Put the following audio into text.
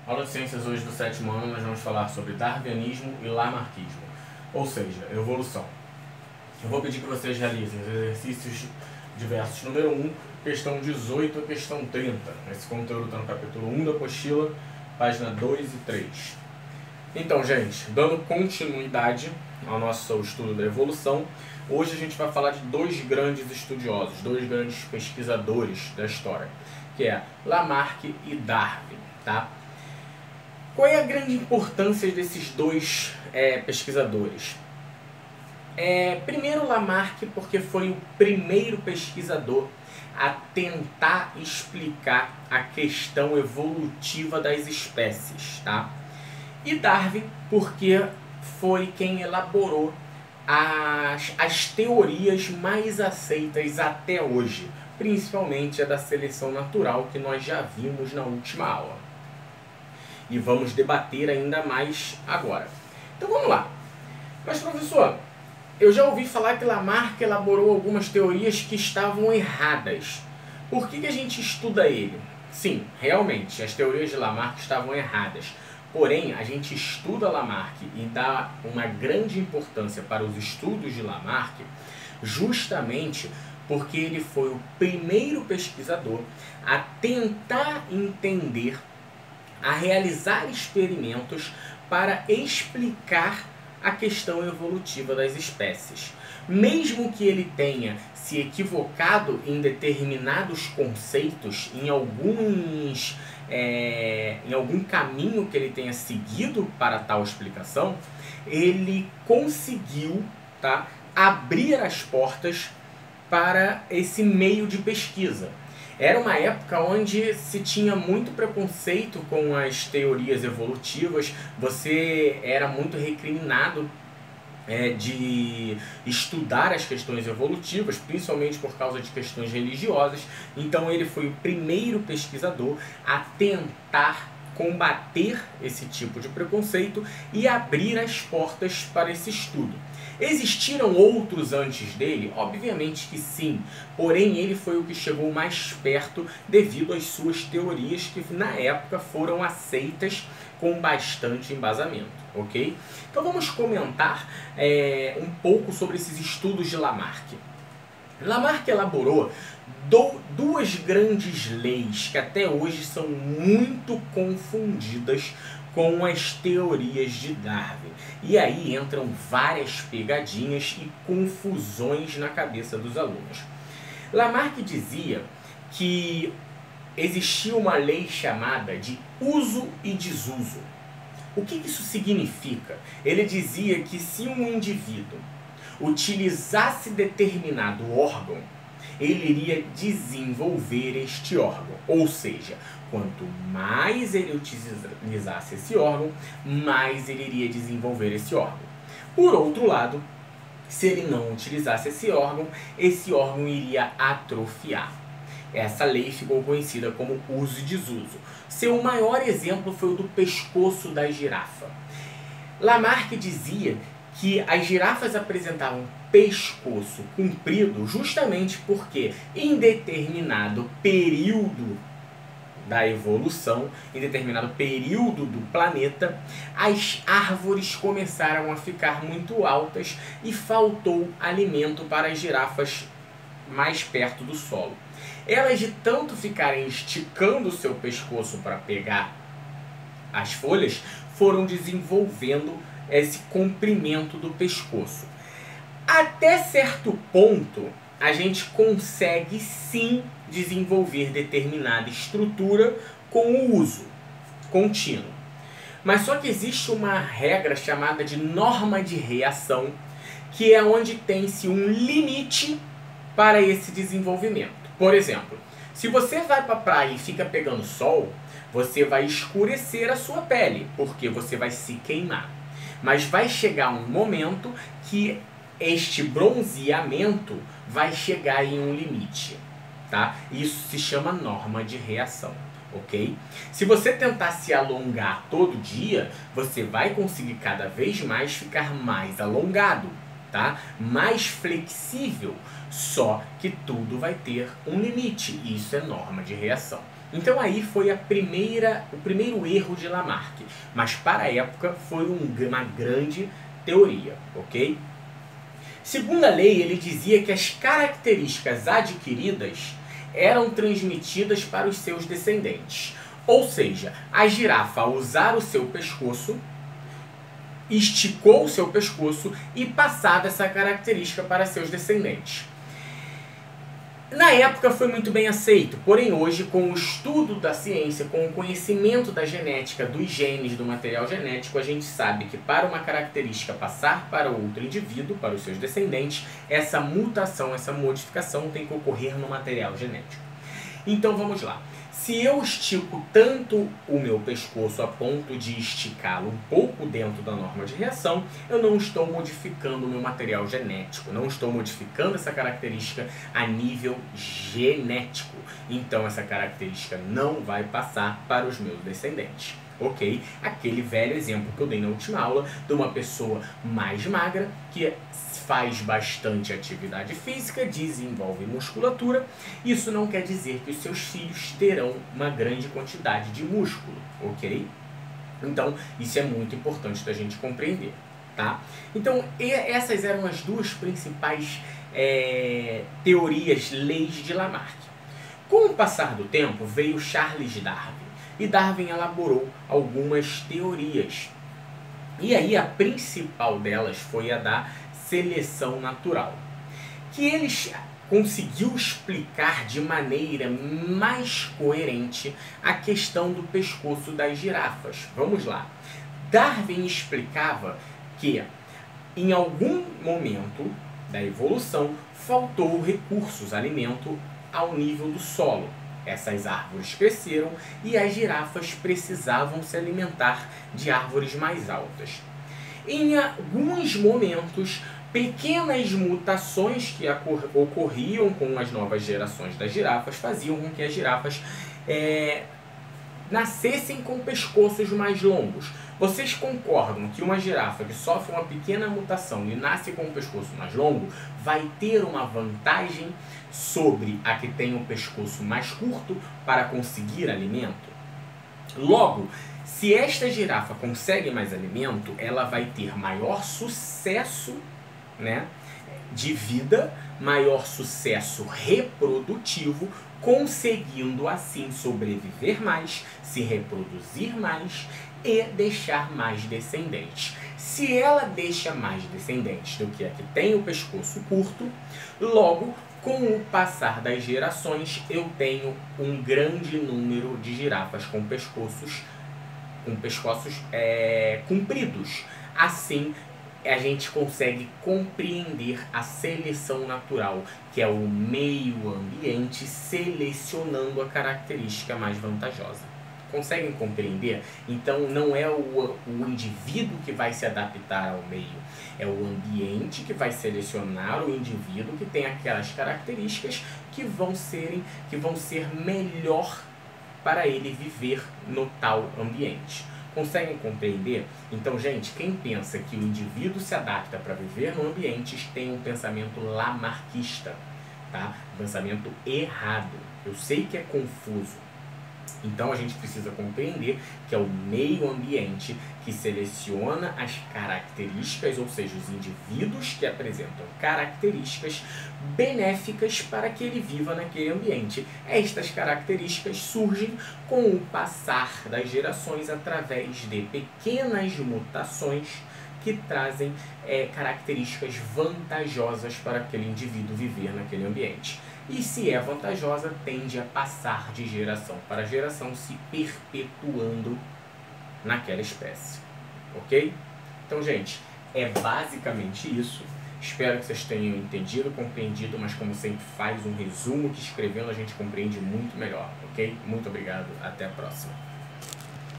Aula de Ciências hoje do 7º ano, nós vamos falar sobre darwinismo e lamarckismo, ou seja, evolução. Eu vou pedir que vocês realizem os exercícios diversos número 1, questão 18 a questão 30. Esse conteúdo está no capítulo 1 da apostila, página 2 e 3. Então, gente, dando continuidade ao nosso estudo da evolução, hoje a gente vai falar de dois grandes estudiosos, dois grandes pesquisadores da história, que é Lamarck e Darwin, tá? Qual é a grande importância desses dois pesquisadores? Primeiro, Lamarck, porque foi o primeiro pesquisador a tentar explicar a questão evolutiva das espécies, tá? E Darwin, porque foi quem elaborou as teorias mais aceitas até hoje, principalmente a da seleção natural, que nós já vimos na última aula. E vamos debater ainda mais agora. Então vamos lá. Mas, professor, eu já ouvi falar que Lamarck elaborou algumas teorias que estavam erradas. Por que a gente estuda ele? Sim, realmente, as teorias de Lamarck estavam erradas. Porém, a gente estuda Lamarck e dá uma grande importância para os estudos de Lamarck justamente porque ele foi o primeiro pesquisador a tentar entender, a realizar experimentos para explicar a questão evolutiva das espécies. Mesmo que ele tenha se equivocado em determinados conceitos, em algum caminho que ele tenha seguido para tal explicação, ele conseguiu, tá, abrir as portas para esse meio de pesquisa. Era uma época onde se tinha muito preconceito com as teorias evolutivas, você era muito recriminado de estudar as questões evolutivas, principalmente por causa de questões religiosas. Então ele foi o primeiro pesquisador a tentar combater esse tipo de preconceito e abrir as portas para esse estudo. Existiram outros antes dele? Obviamente que sim, porém ele foi o que chegou mais perto devido às suas teorias que na época foram aceitas com bastante embasamento, ok? Então vamos comentar um pouco sobre esses estudos de Lamarck. Lamarck elaborou duas grandes leis que até hoje são muito confundidas com as teorias de Darwin. E aí entram várias pegadinhas e confusões na cabeça dos alunos. Lamarck dizia que existia uma lei chamada de uso e desuso. O que isso significa? Ele dizia que se um indivíduo utilizasse determinado órgão, ele iria desenvolver este órgão. Ou seja, quanto mais ele utilizasse esse órgão, mais ele iria desenvolver esse órgão. Por outro lado, se ele não utilizasse esse órgão iria atrofiar. Essa lei ficou conhecida como uso e desuso. Seu maior exemplo foi o do pescoço da girafa. Lamarck dizia que as girafas apresentavam pescoço comprido justamente porque em determinado período da evolução, em determinado período do planeta, as árvores começaram a ficar muito altas e faltou alimento para as girafas mais perto do solo. Elas, de tanto ficarem esticando o seu pescoço para pegar as folhas, foram desenvolvendo esse comprimento do pescoço. Até certo ponto, a gente consegue sim desenvolver determinada estrutura com o uso contínuo. Mas só que existe uma regra chamada de norma de reação, que é onde tem-se um limite para esse desenvolvimento. Por exemplo, se você vai para a praia e fica pegando sol, você vai escurecer a sua pele, porque você vai se queimar. Mas vai chegar um momento que este bronzeamento vai chegar em um limite, tá? Isso se chama norma de reação, ok? Se você tentar se alongar todo dia, você vai conseguir cada vez mais ficar mais alongado, tá? Mais flexível, só que tudo vai ter um limite, isso é norma de reação. Então aí foi o primeiro erro de Lamarck, mas para a época foi uma grande teoria, ok? Segundo a lei, ele dizia que as características adquiridas eram transmitidas para os seus descendentes. Ou seja, a girafa, ao usar o seu pescoço, esticou o seu pescoço e passava essa característica para seus descendentes. Na época foi muito bem aceito, porém hoje, com o estudo da ciência, com o conhecimento da genética, dos genes, do material genético, a gente sabe que para uma característica passar para outro indivíduo, para os seus descendentes, essa mutação, essa modificação tem que ocorrer no material genético. Então vamos lá. Se eu estico tanto o meu pescoço a ponto de esticá-lo um pouco dentro da norma de reação, eu não estou modificando o meu material genético, não estou modificando essa característica a nível genético. Então essa característica não vai passar para os meus descendentes. Ok? Aquele velho exemplo que eu dei na última aula de uma pessoa mais magra que faz bastante atividade física, desenvolve musculatura. Isso não quer dizer que os seus filhos terão uma grande quantidade de músculo, ok? Então, isso é muito importante da gente compreender, tá? Então, essas eram as duas principais teorias, leis de Lamarck. Com o passar do tempo, veio Charles Darwin, e Darwin elaborou algumas teorias. E aí, a principal delas foi a da seleção natural, que ele conseguiu explicar de maneira mais coerente a questão do pescoço das girafas. Vamos lá. Darwin explicava que em algum momento da evolução faltou recursos, alimento ao nível do solo. Essas árvores cresceram e as girafas precisavam se alimentar de árvores mais altas. Em alguns momentos, pequenas mutações que ocorriam com as novas gerações das girafas faziam com que as girafas nascessem com pescoços mais longos. Vocês concordam que uma girafa que sofre uma pequena mutação e nasce com o pescoço mais longo vai ter uma vantagem sobre a que tem o pescoço mais curto para conseguir alimento? Logo, se esta girafa consegue mais alimento, ela vai ter maior sucesso, né, de vida, maior sucesso reprodutivo, conseguindo assim sobreviver mais, se reproduzir mais e deixar mais descendentes. Se ela deixa mais descendentes do que a que tem o pescoço curto, logo, com o passar das gerações, eu tenho um grande número de girafas com pescoços compridos. Assim, a gente consegue compreender a seleção natural, que é o meio ambiente selecionando a característica mais vantajosa. Conseguem compreender? Então não é o indivíduo que vai se adaptar ao meio, é o ambiente que vai selecionar o indivíduo que tem aquelas características que vão ser melhor para ele viver no tal ambiente. Conseguem compreender? Então, gente, quem pensa que o indivíduo se adapta para viver no ambiente tem um pensamento lamarquista, tá? Um pensamento errado. Eu sei que é confuso. Então a gente precisa compreender que é o meio ambiente que seleciona as características, ou seja, os indivíduos que apresentam características benéficas para que ele viva naquele ambiente. Estas características surgem com o passar das gerações através de pequenas mutações que trazem características vantajosas para aquele indivíduo viver naquele ambiente. E se é vantajosa, tende a passar de geração para geração, se perpetuando naquela espécie. Ok? Então, gente, é basicamente isso. Espero que vocês tenham entendido, compreendido, mas como sempre faz um resumo que escrevendo a gente compreende muito melhor. Ok? Muito obrigado, até a próxima.